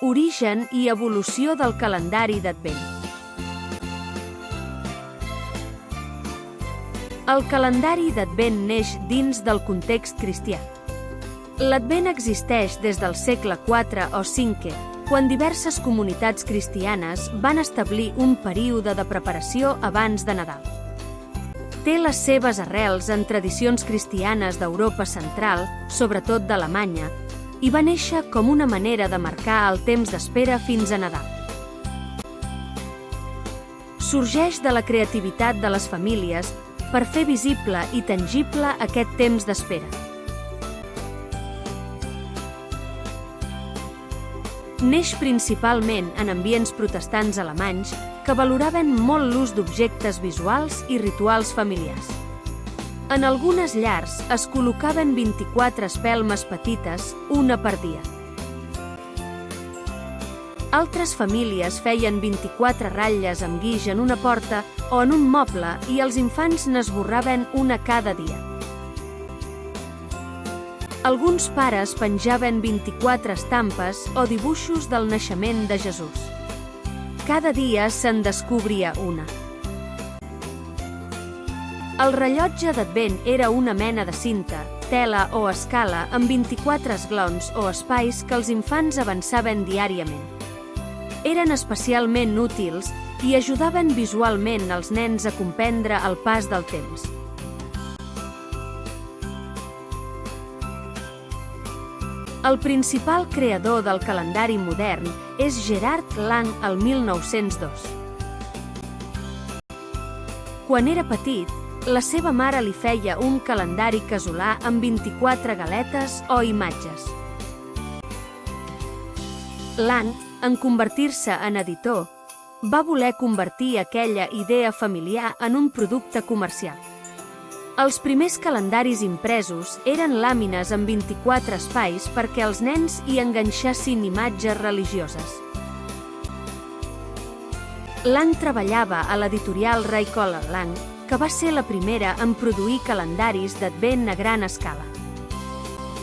Origen i evolució del calendari d'Advent. El calendari d'Advent neix dins del context cristià. L'Advent existeix des del segle IV o V, quan diverses comunitats cristianes van establir un període de preparació abans de Nadal. Té les seves arrels en tradicions cristianes d'Europa central, sobretot d'Alemanya, i va néixer com una manera de marcar el temps d'espera fins a Nadal. Sorgeix de la creativitat de les famílies per fer visible i tangible aquest temps d'espera. Neix principalment en ambients protestants alemanys que valoraven molt l'ús d'objectes visuals i rituals familiars. En algunes llars es col·locaven 24 espelmes petites, una per dia. Altres famílies feien 24 ratlles amb guix en una porta o en un moble i els infants n'esborraven una cada dia. Alguns pares penjaven 24 estampes o dibuixos del naixement de Jesús. Cada dia se'n descobria una. El rellotge d'Advent era una mena de cinta, tela o escala amb 24 esglons o espais que els infants avançaven diàriament. Eren especialment útils i ajudaven visualment els nens a comprendre el pas del temps. El principal creador del calendari modern és Gerard Lang el 1902. Quan era petit, la seva mare li feia un calendari casolà amb 24 galetes o imatges. Lang, en convertir-se en editor, va voler convertir aquella idea familiar en un producte comercial. Els primers calendaris impresos eren làmines amb 24 espais perquè els nens hi enganxessin imatges religioses. Lang treballava a l'editorial Reicholler Lang, que va ser la primera en produir calendaris d'Advent a gran escala.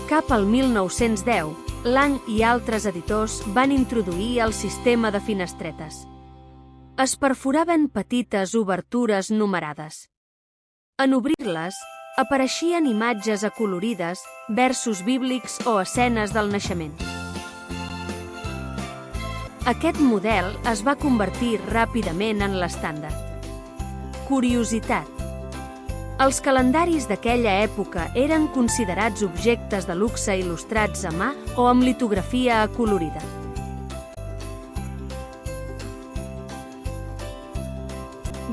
Cap al 1910, Lang i altres editors van introduir el sistema de finestretes. Es perforaven petites obertures numerades. En obrir-les, apareixien imatges acolorides, versos bíblics o escenes del naixement. Aquest model es va convertir ràpidament en l'estàndard. Curiositat. Els calendaris d'aquella època eren considerats objectes de luxe il·lustrats a mà o amb litografia acolorida.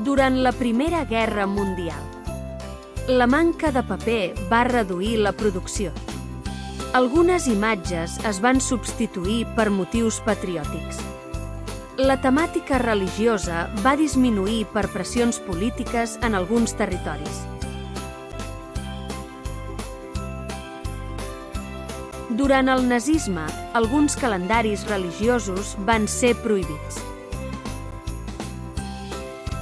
Durant la Primera Guerra Mundial, la manca de paper va reduir la producció. Algunes imatges es van substituir per motius patriòtics. La temàtica religiosa va disminuir per pressions polítiques en alguns territoris. Durant el nazisme, alguns calendaris religiosos van ser prohibits.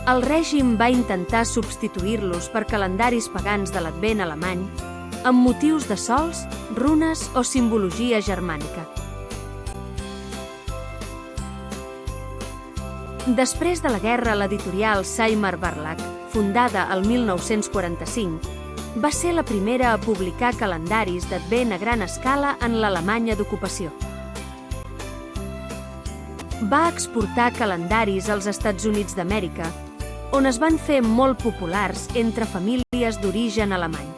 El règim va intentar substituir-los per calendaris pagans de l'Advent alemany, amb motius de sols, runes o simbologia germànica. Després de la guerra, l'editorial Seymour Verlag, fundada el 1945, va ser la primera a publicar calendaris d'Advent a gran escala en l'Alemanya d'ocupació. Va exportar calendaris als Estats Units d'Amèrica, on es van fer molt populars entre famílies d'origen alemany.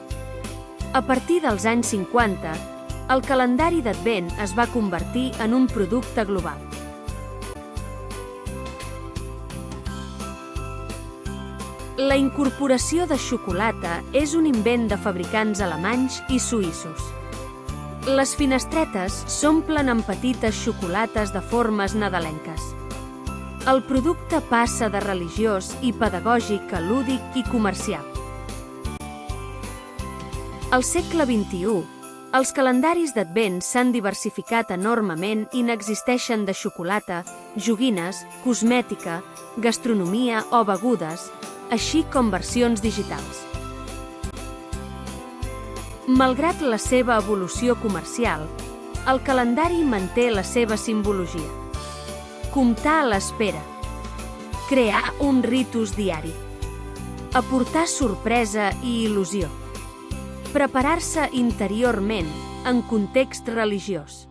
A partir dels anys 50, el calendari d'Advent es va convertir en un producte global. La incorporació de xocolata és un invent de fabricants alemanys i suïssos. Les finestretes s'omplen amb petites xocolates de formes nadalenques. El producte passa de religiós i pedagògic a lúdic i comercial. Al segle XXI, els calendaris d'Advent s'han diversificat enormement i n'existeixen de xocolata, joguines, cosmètica, gastronomia o begudes, així com versions digitals. Malgrat la seva evolució comercial, el calendari manté la seva simbologia. Comptar a l'espera. Crear un ritus diari. Aportar sorpresa i il·lusió. Preparar-se interiorment en context religiós.